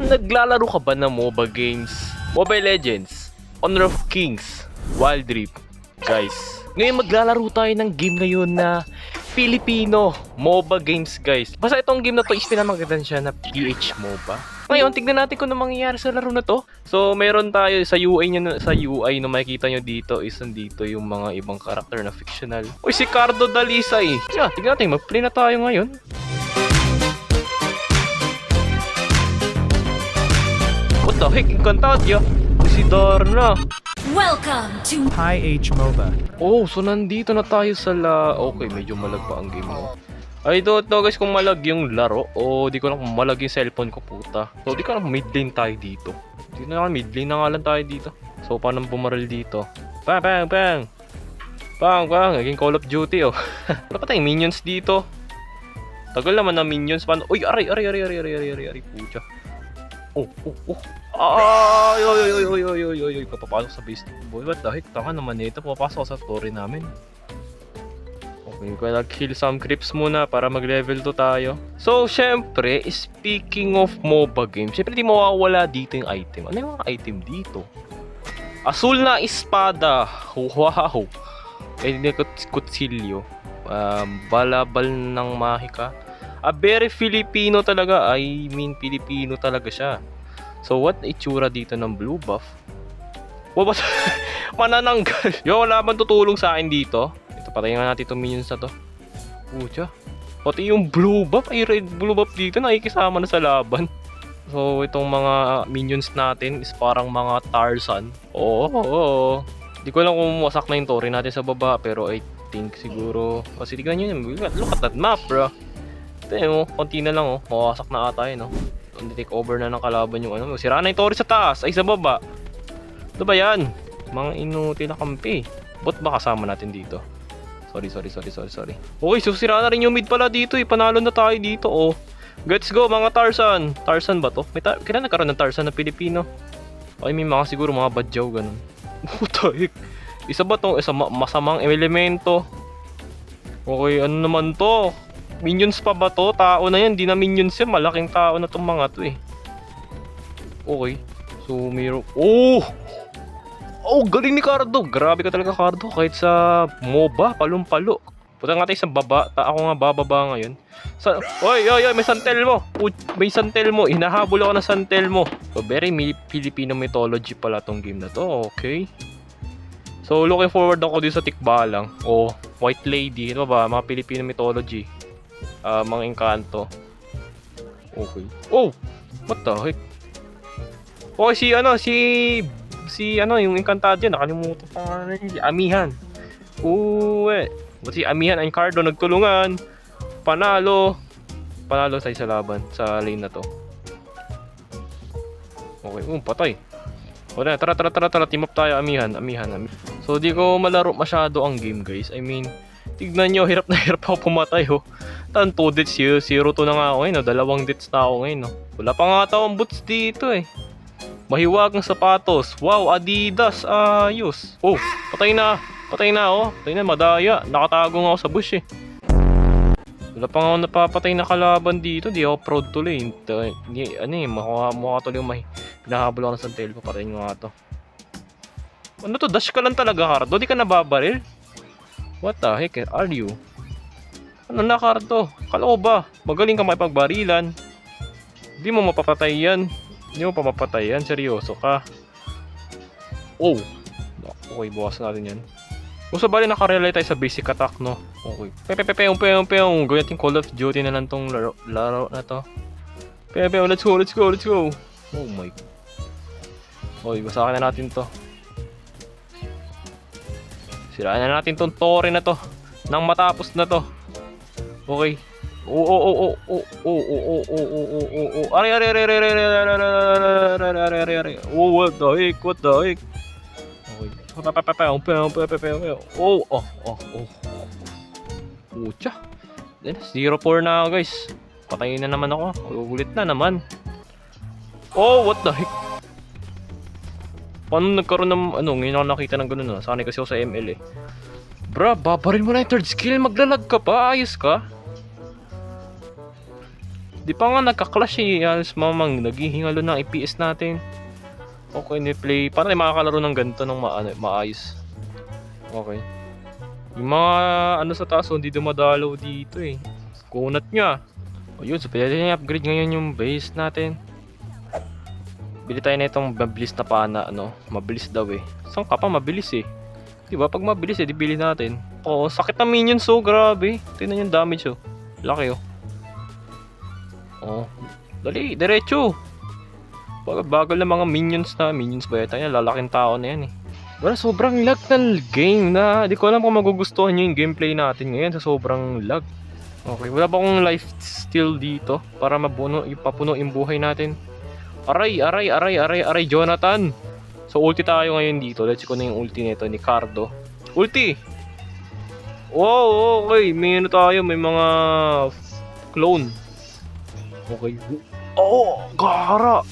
Naglalaro ka ba ng MOBA games? Mobile Legends, Honor of Kings, Wild Rift. Guys, ngayon maglalaro tayo ng game ngayon na Filipino MOBA games, guys. Basta itong game na to is pinamagatan siya na PH MOBA. Ngayon, tignan natin kung ano mangyayari sa laro na to. So, meron tayo sa UI niya, sa UI na makikita nyo dito is nandito yung mga ibang karakter na fictional. Uy, si Cardo Dalisay. Yeah, tignan natin, mag-play na tayo ngayon. What the heck, Encantadia? Si Darna. Welcome to Hi H MOBA. Oh, so nandito na tayo sa Okay, medyo malag pa ang game mo. I don't know guys kung malag yung laro o di ko lang kung malag yung cellphone ko, puta. So di ko lang mid lane tayo dito. Di na lang mid lane na nga lang tayo dito. So paano bumaril dito? Bang bang bang. Bang bang, naging Call of Duty oh. Wala pa tayong minions dito. Tagal naman na minions. Paano? Uy, aray pucha. Oh. Ay, papapasok sa base. Boy, what the heck? Tanga naman ito. Papapasok sa story namin. Okay, kaya kill some creeps muna para mag-level 2 tayo. So, syempre, speaking of MOBA games, syempre di mawawala dito yung item. Ano yung mga item dito? Asul na espada. Wow. Kutsilyo. Balabal ng mahika. Very Filipino talaga. I mean, Filipino talaga siya. So, what itsura dito ng blue buff? Wabas, manananggal. Yo, wala man tutulong sa akin dito. Ito, patayin nga natin itong minions na to. Pucha. Pati yung blue buff, ay red blue buff dito, nakikisama na sa laban. So, itong mga minions natin is parang mga Tarzan. Oo. Di ko alam kung wasak na yung story natin sa baba, pero I think siguro... Kasi tignan nyo yun, look at that map, bro. Ito mo, konti na lang, mawasak na ata yun, Take over na ng kalaban yung ano. Sira na yung Tori sa taas. Ay, sa baba. Ano ba yan? Mga inutil na kampi. Bot ba kasama natin dito? Sorry. Okay, so sira na rin yung mid pala dito. Panalo na tayo dito, Let's go, mga Tarzan. Tarzan ba to? Kailan nagkaroon ng Tarzan na Pilipino? Ay, may mga siguro mga badyaw, ganun. Puta, isa ba to? Isa masamang elemento. Okay, ano naman to? Minions pa ba to? Tao na yan, di na minions yan. Malaking tao na tong mga to Okay. So, mayroon... Oh, galing ni Cardo. Grabe ka talaga, Cardo. Kahit sa MOBA, palong-palo. Punta nga tayo sa baba. Ako nga bababa ngayon. Oy, may santel mo. May santel mo. Hinahabol ako ng santel mo. So, very Filipino mythology pala tong game na to. Okay. So, looking forward ako dito sa tikbalang. White Lady. Ano ba? Mga Filipino mythology. Mga engkanto. Okay. Oh! What the heck? Okay, si yung Encantadia, nakalimutan pa nga rin. Si Amihan. Si Amihan and Cardo nagtulungan. Panalo tayo sa laban sa lane na to. Okay, patay. Wala, tara, team up tayo, Amihan. So, di ko malaro masyado ang game, guys. I mean, tignan nyo, hirap na hirap ako pumatay, Tan 2 deaths, 0-2 na nga ako ngayon, 2 deaths na ako ngayon, Wala pa nga tawang boots dito, Mahiwagang sapatos. Wow, Adidas, ayos. Patay na, Patay na, madaya. Nakatago nga ako sa bush, Wala pa nga ako napapatay na kalaban dito, di ako proud tuloy. Mukha tuloy yung pinahabol ako ng santel ko, patayin nga to. Ano to, dash ka lang talaga, Cardo? Di ka nababaril? What the heck are you? Ano na, Cardo? Kala ko ba? Magaling ka makipagbarilan. Hindi mo mapapatay yan. Seryoso ka. Okay, bukas natin yan. Kung sa bali nakarelay tayo sa basic attack, no? Okay. Peong. Gawin natin Call of Duty na lang tong laro na to. Let's go. Oh my. Okay, basakin na natin to. Siraan na natin tong Tori na to. Nang matapos na to. Okay. Aray. What the heck? Okay. Pucha. 0-4 na, guys. Patayin na naman ako. Ulit na naman. What the heck? Paano nagkaroon ng ngayon ako nakita ng ganun, Sanay kasi ako sa ML, Bra, babaril mo na yung third skill. Maglalag ka pa, ayos ka. Di pa nga nagka-clash eh. Halos mamang naghihingalo ng FPS natin. Okay, ni-play. Paano tayo makakalaro ng ganito ng maayos? Okay. Yung mga ano sa taas, hindi dumadalaw dito eh. Kunat niya. O yun, so pwede na i-upgrade ngayon yung base natin. Bili tayo na itong mabilis na pana, ano. Mabilis daw eh. Saan ka pa mabilis eh? Diba, pag mabilis eh, di bili natin. Oo, sakit na minions oh, grabe. Tingnan yung damage oh. Laki oh. Oh, dali, diretso. Bagal na mga minions na. Minions ba yata yan? Lalaking tao na yan eh. Wala, sobrang lag ng game na. Di ko alam kung magugustuhan nyo yung gameplay natin ngayon sa sobrang lag. Okay, wala ba akong life steal dito para ipapuno yung buhay natin? Aray, Jonathan. So ulti tayo ngayon dito. Let's ko na yung ulti nito ni Cardo. Ulti! Wow, okay. May ano tayo, may mga clone. Okay. Oh, gara!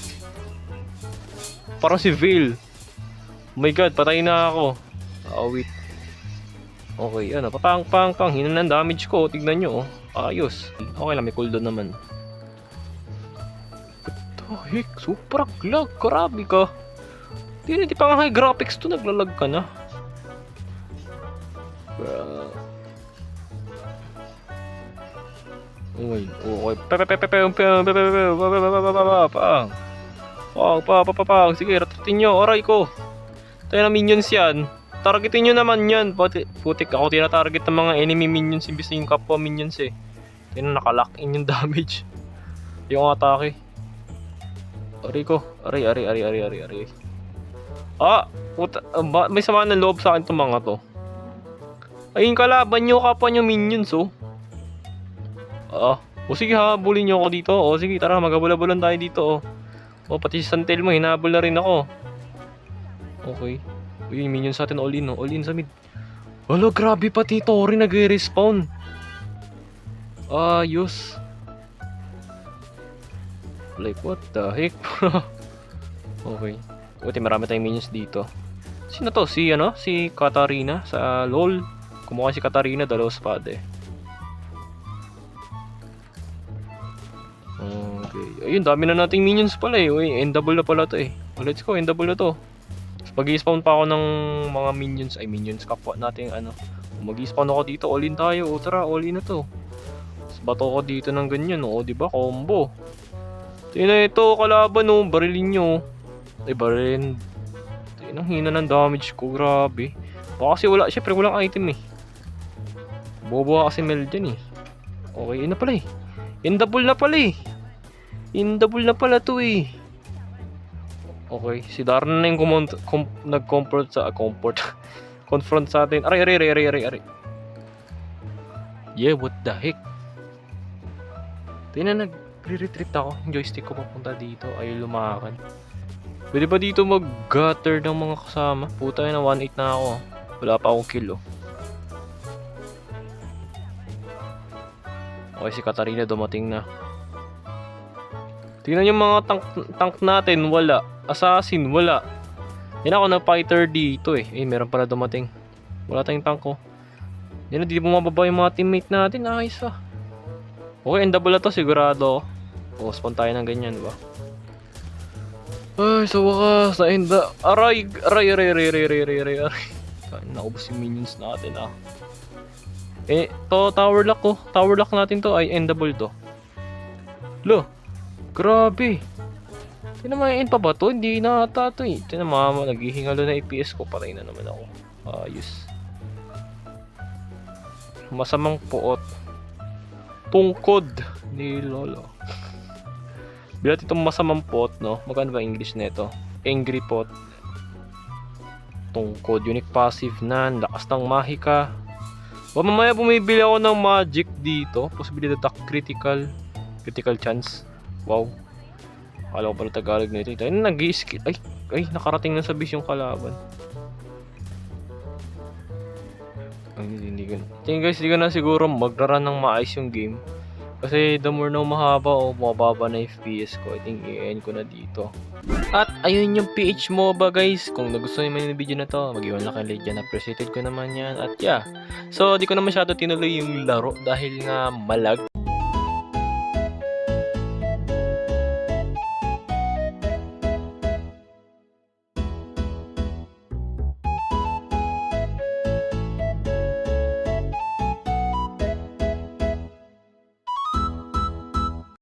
Parang si Vale. Oh my god, patay na ako. Wait. Okay, ano, pang. Hinan ng damage ko. Tignan nyo, oh. Ayos. Okay lang, may cooldown naman. What the heck? Super lag. Grabe ka. Hindi pa nga high graphics to. Naglalag ka na. Okay. Pang. Sige, ratratin nyo. Aray ko. Tayo na minions yan. Targetin nyo naman yan. Putik ako tinatarget ng mga enemy minions imbis na yung kapwa minions eh. Tayo na nakalock in yung damage. Yung atake. Aray ko. Aray. Puta. May sama ng loob sa akin itong mga to. Ayun kalaban nyo kapwa nyo minions oh. O sige ha, bulin nyo ako dito. O sige, tara, magabula-bulan tayo dito oh. O pati si Santel mo, hinabol na rin ako. Okay. Uy, yung minions natin all in, no? All in sa mid. Wala, grabe pati Tori nag-respawn. Ayos. Like, what the heck? Okay. Buti marami tayong minions dito. Sino to? Si Katarina sa LOL. Kumuha si Katarina, dalawa spada eh. Okay. Ayun, dami na nating minions pala eh. Uy, endable na pala to eh. Let's go, endable na to. Mag-i-spawn pa ako ng mga minions. Ay, minions kapwa natin ano. Mag-i-spawn ako dito. All in tayo. O tara, all in na to. Tapos bato ko dito ng ganyan. O, diba? Combo. Tingnan ito, kalaban o. Barilin nyo. Ay, barilin. Tingnan, ang hina ng damage ko. Grabe. Baka kasi wala. Siyempre, walang item eh. Bobo kasi Mel dyan eh. Okay, yun na pala eh. Endable na pala eh. Endable na pala to eh. Okay, si Darna na yung nag-confront sa confront sa atin. Aray. Yeah, what the heck? Tingnan, nag-retreat ako. Yung joystick ko papunta dito. Ayaw lumakan. Pwede ba dito mag-gutter ng mga kasama? Puta na 1-8 na ako. Wala pa akong kill oh. Okay, si Katarina dumating na. Tingnan yung mga tank natin, wala. Assassin, wala. Yan ako na fighter dito eh. Meron pala dumating. Wala tayong tank ko. Yan na, di bumababa yung mga teammate natin. Ayos ah. Okay, endable na to, sigurado. O, spawn tayo ng ganyan, diba? Ay, sa wakas, na-enda. Aray. Naubos yung minions natin ah. Tower lock ko. Tower lock natin to ay endable to. Lo. Grabe. Tinamayin pa ba to? Hindi na ata to eh. Tinamama, naghihingalo na FPS ko. Patay na naman ako. Ayos. Masamang puot. Tungkod ni Lolo. Bilat itong masamang puot, no? Magkano ba English nito? Angry pot. Tungkod. Unique passive nan. Lakas ng mahika. Mamaya bumibili ako ng magic dito. Possibility attack critical. Critical chance. Wow. Akala ko pala Tagalog na ito. Ayun, nag-i-skill. Ay, nakarating na sa base yung kalaban. Ay, hindi ganun. Tingin guys, hindi ka na siguro magra-run ng maayos yung game. Kasi the more na mahaba o mababa na FPS ko, I think i-end ko na dito. At ayun yung PH MOBA guys. Kung nagustuhan nyo yung video na to, mag-iwan lang kayo like dyan. Appreciated ko naman yan. At yeah. So, di ko na masyado tinuloy yung laro dahil nga malag.